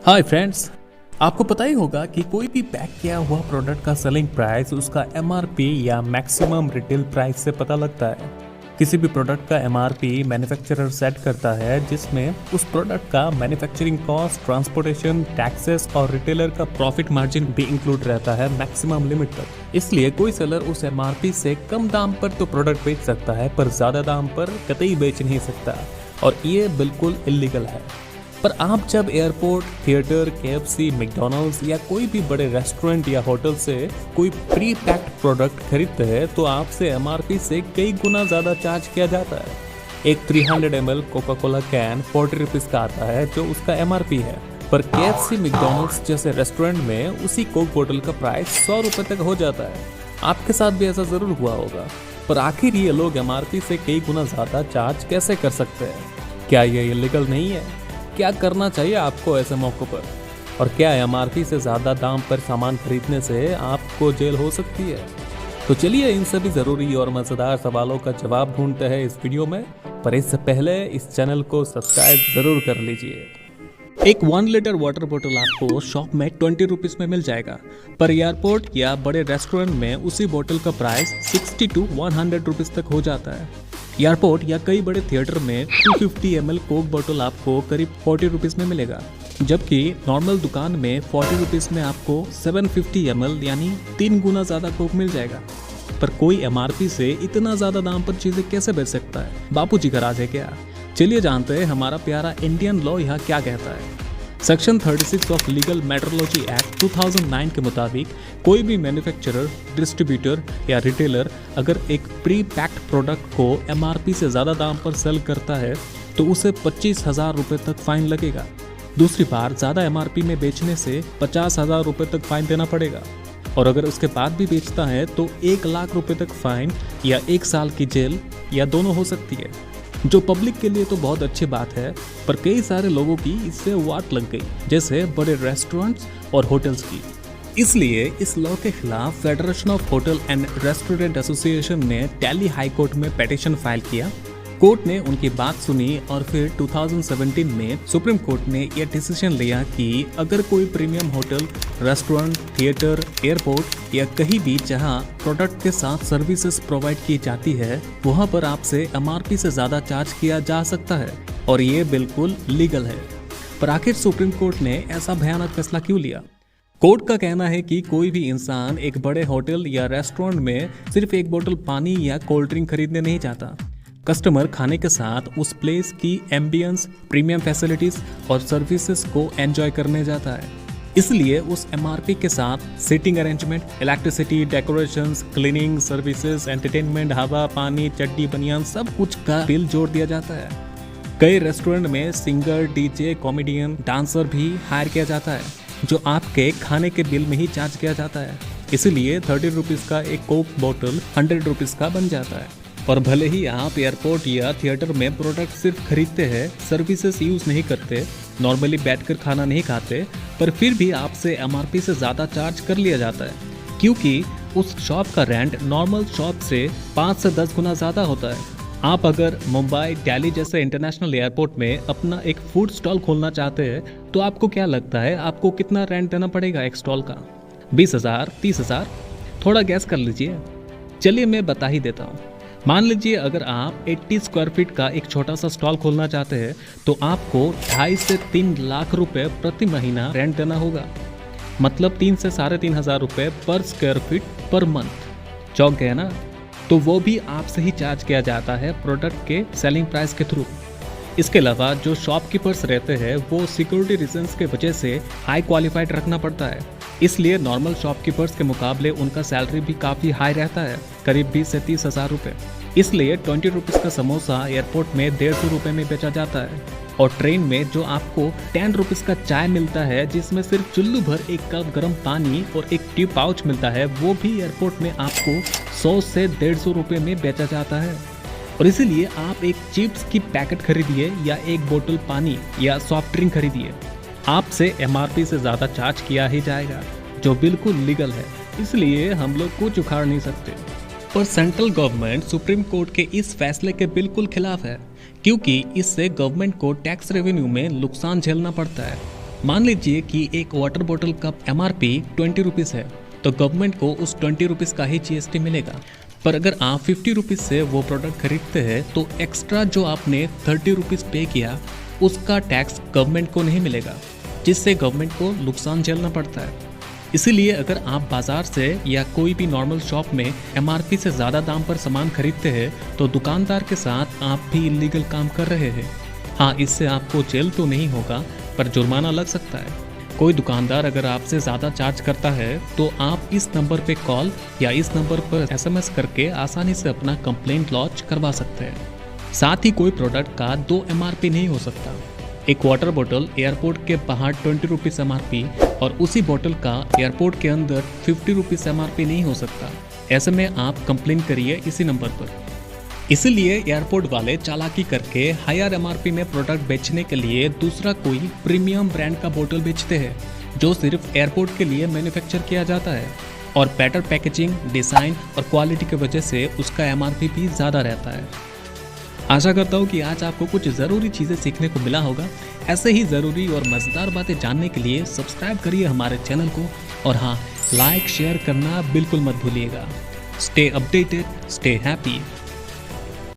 Hi friends, आपको पता ही होगा कि कोई भी पैक किया हुआ प्रोडक्ट का सेलिंग प्राइस उसका एमआरपी या मैक्सिमम रिटेल प्राइस से पता लगता है। किसी भी प्रोडक्ट का एमआरपी मैन्युफैक्चरर सेट करता है, जिसमें उस प्रोडक्ट का मैन्युफैक्चरिंग कॉस्ट, ट्रांसपोर्टेशन, टैक्सेस और रिटेलर का प्रॉफिट मार्जिन भी इंक्लूड रहता है मैक्सिमम लिमिट तक। इसलिए कोई सेलर उस एमआरपी से कम दाम पर तो प्रोडक्ट बेच सकता है, पर ज्यादा दाम पर कतई बेच नहीं सकता, और ये बिल्कुल इलीगल है। पर आप जब एयरपोर्ट, थिएटर, केएफसी, मैकडॉनल्ड्स या कोई भी बड़े रेस्टोरेंट या होटल से कोई प्री पैक्ड प्रोडक्ट खरीदते हैं तो आपसे एमआरपी से कई गुना ज़्यादा चार्ज किया जाता है। एक 300 ml Coca Cola can 40 rupees का आता है, जो उसका एमआरपी है, पर केएफसी, मैकडॉनल्ड्स जैसे रेस्टोरेंट में उसी कोक बोतल का प्राइस 100 रुपये तक हो जाता है। आपके साथ भी ऐसा ज़रूर हुआ होगा। पर आखिर ये लोग एमआरपी से कई गुना ज़्यादा चार्ज कैसे कर सकते हैं? क्या ये इलीगल नहीं है? क्या करना चाहिए आपको ऐसे मौक़ों पर? और क्या एमआरपी से ज़्यादा दाम पर सामान खरीदने से आपको जेल हो सकती है? तो चलिए इन सभी ज़रूरी और मज़ेदार सवालों का जवाब ढूंढते हैं इस वीडियो में। पर इससे पहले इस चैनल को सब्सक्राइब ज़रूर कर लीजिए। एक 1 लीटर वाटर बोतल आपको शॉप में 20 रुपीज़ में मिल जाएगा, पर एयरपोर्ट या बड़े रेस्टोरेंट में उसी बोतल का प्राइस 60 to 100 रुपीज़ तक हो जाता है। एयरपोर्ट या कई बड़े थिएटर में 250 ml कोक बोतल आपको करीब 40 रुपीज़ में मिलेगा, जबकि नॉर्मल दुकान में 40 रुपीज़ में आपको 750 ml यानी 3 गुना ज़्यादा कोक मिल जाएगा। पर कोई एमआरपी से इतना ज़्यादा दाम पर चीज़ें कैसे बेच सकता है? बापूजी का राज है क्या? चलिए जानते हैं हमारा प्यारा इंडियन लॉ यहाँ क्या कहता है। Section 36 of legal metrology act 2009 के मुताबिक कोई भी मैन्युफैक्चरर, डिस्ट्रीब्यूटर या रिटेलर अगर एक प्री पैक्ड प्रोडक्ट को एमआरपी से ज़्यादा दाम पर सेल करता है तो उसे 25,000 रुपये तक फाइन लगेगा। दूसरी बार ज़्यादा एमआरपी में बेचने से 50,000 रुपये तक फाइन देना पड़ेगा, और अगर उसके बाद भी बेचता है तो 1 लाख रुपये तक फाइन या 1 साल की जेल या दोनों हो सकती है, जो पब्लिक के लिए तो बहुत अच्छी बात है, पर कई सारे लोगों की इससे वाट लग गई, जैसे बड़े रेस्टोरेंट्स और होटल्स की। इसलिए इस लॉ के खिलाफ federation of hotel and restaurant association ने दिल्ली हाई कोर्ट में पिटीशन फाइल किया। कोर्ट ने उनकी बात सुनी और फिर 2017 में सुप्रीम कोर्ट ने यह डिसीजन लिया कि अगर कोई premium hotel, restaurant, theatre, airport या कहीं भी जहां प्रोडक्ट के साथ सर्विसेज प्रोवाइड की जाती है, वहां पर आपसे एमआरपी से ज़्यादा चार्ज किया जा सकता है, और ये बिल्कुल लीगल है। पर आखिर सुप्रीम कोर्ट ने ऐसा भयानक फैसला क्यों लिया? कोर्ट का कहना है कि कोई भी इंसान एक बड़े होटल या रेस्टोरेंट में सिर्फ एक बोतल पानी या कोल्ड ड्रिंक खरीदने नहीं जाता। कस्टमर खाने के साथ उस प्लेस की एम्बियंस, प्रीमियम फैसिलिटीज और सर्विसेज को एंजॉय करने जाता है। इसलिए उस एमआरपी के साथ seating arrangement, electricity, decorations, cleaning services, entertainment, हवा, पानी, चड्डी, बनियान, सब कुछ का बिल जोड़ दिया जाता है। कई रेस्टोरेंट में सिंगर, डीजे, कॉमेडियन, डांसर भी हायर किया जाता है, जो आपके खाने के बिल में ही चार्ज किया जाता है। इसीलिए 30 रुपीज़ का एक कोक बोतल 100 रुपीज़ का बन जाता है। और भले ही आप एयरपोर्ट या थिएटर में प्रोडक्ट सिर्फ खरीदते हैं, सर्विसेज यूज़ नहीं करते, नॉर्मली बैठकर खाना नहीं खाते, पर फिर भी आपसे एमआरपी से ज़्यादा चार्ज कर लिया जाता है, क्योंकि उस शॉप का रेंट नॉर्मल शॉप से 5 से 10 गुना ज़्यादा होता है। आप अगर मुंबई, दिल्ली जैसे इंटरनेशनल एयरपोर्ट में अपना एक फूड स्टॉल खोलना चाहते हैं तो आपको क्या लगता है आपको कितना रेंट देना पड़ेगा एक स्टॉल का? 20,000, 30,000? थोड़ा गैस कर लीजिए। चलिए मैं बता ही देता हूँ। मान लीजिए अगर आप 80 स्क्वायर फीट का एक छोटा सा स्टॉल खोलना चाहते हैं तो आपको 2.5 से 3 लाख रुपए प्रति महीना रेंट देना होगा, मतलब 3 से 3,500 रुपये पर स्क्वायर फीट पर मंथ। चौंक गए ना? तो वो भी आपसे ही चार्ज किया जाता है प्रोडक्ट के सेलिंग प्राइस के थ्रू। इसके अलावा जो शॉपकीपर्स रहते हैं वो सिक्योरिटी रीजंस के वजह से हाई क्वालिफाइड रखना पड़ता है, इसलिए नॉर्मल शॉपकीपर्स के मुकाबले उनका सैलरी भी काफ़ी हाई रहता है, करीब 20 से 30,000 रुपये। इसलिए 20 रुपीज़ का समोसा एयरपोर्ट में 150 रुपये में बेचा जाता है, और ट्रेन में जो आपको 10 रुपीज़ का चाय मिलता है जिसमें सिर्फ चुल्लू भर एक कप गर्म पानी और एक टी पाउच मिलता है, वो भी एयरपोर्ट में आपको 100 से 150 रुपये में बेचा जाता है। और इसीलिए आप एक चिप्स की पैकेट खरीदिए या एक बोतल पानी या सॉफ्ट ड्रिंक खरीदिए, आपसे एमआरपी से ज़्यादा चार्ज किया ही जाएगा, जो बिल्कुल लीगल है। इसलिए हम लोग कुछ उखाड़ नहीं सकते। पर सेंट्रल गवर्नमेंट सुप्रीम कोर्ट के इस फैसले के बिल्कुल खिलाफ है, क्योंकि इससे गवर्नमेंट को टैक्स रेवेन्यू में नुकसान झेलना पड़ता है। इसलिए नॉर्मल शॉपकीपर्स को एमआरपी से ज़्यादा चार्ज करने से मान लीजिए कि एक वाटर बोतल का MRP 20 रुपीज़ है, तो गवर्नमेंट को उस 20 रुपीज़ का ही GST मिलेगा। पर अगर आप 50 रुपीज़ से वो प्रोडक्ट खरीदते हैं तो एक्स्ट्रा जो आपने 30 रुपीज़ पे किया उसका टैक्स गवर्नमेंट को नहीं मिलेगा, जिससे गवर्नमेंट को नुकसान झेलना पड़ता है। इसीलिए अगर आप बाजार से या कोई भी नॉर्मल शॉप में MRP से ज़्यादा दाम पर सामान खरीदते हैं तो दुकानदार के साथ आप भी इलीगल काम कर रहे हैं। हाँ, इससे आपको जेल तो नहीं होगा पर जुर्माना लग सकता है। कोई दुकानदार अगर आपसे ज़्यादा चार्ज करता है तो आप इस नंबर पे कॉल या इस नंबर पर SMS करके आसानी से अपना कंप्लेंट लॉन्च करवा सकते हैं। साथ ही कोई प्रोडक्ट का 2 MRP नहीं हो सकता। एक वाटर बोतल एयरपोर्ट के बाहर 20 रुपीज़ MRP और उसी बोतल का एयरपोर्ट के अंदर 50 रुपीज़ MRP नहीं हो सकता। ऐसे में आप कंप्लेन करिए इसी नंबर पर। इसीलिए एयरपोर्ट वाले चालाकी करके हायर MRP में प्रोडक्ट बेचने के लिए दूसरा कोई प्रीमियम ब्रांड का बोतल बेचते हैं जो सिर्फ एयरपोर्ट के लिए मैन्युफैक्चर किया जाता है और बेटर पैकेजिंग, डिज़ाइन और क्वालिटी की वजह से उसका MRP भी ज़्यादा रहता है। आशा करता हूँ कि आज आपको कुछ ज़रूरी चीज़ें सीखने को मिला होगा। ऐसे ही ज़रूरी और मज़ेदार बातें जानने के लिए सब्सक्राइब करिए हमारे चैनल को और हाँ, लाइक शेयर करना बिल्कुल मत भूलिएगा। Stay updated, stay happy.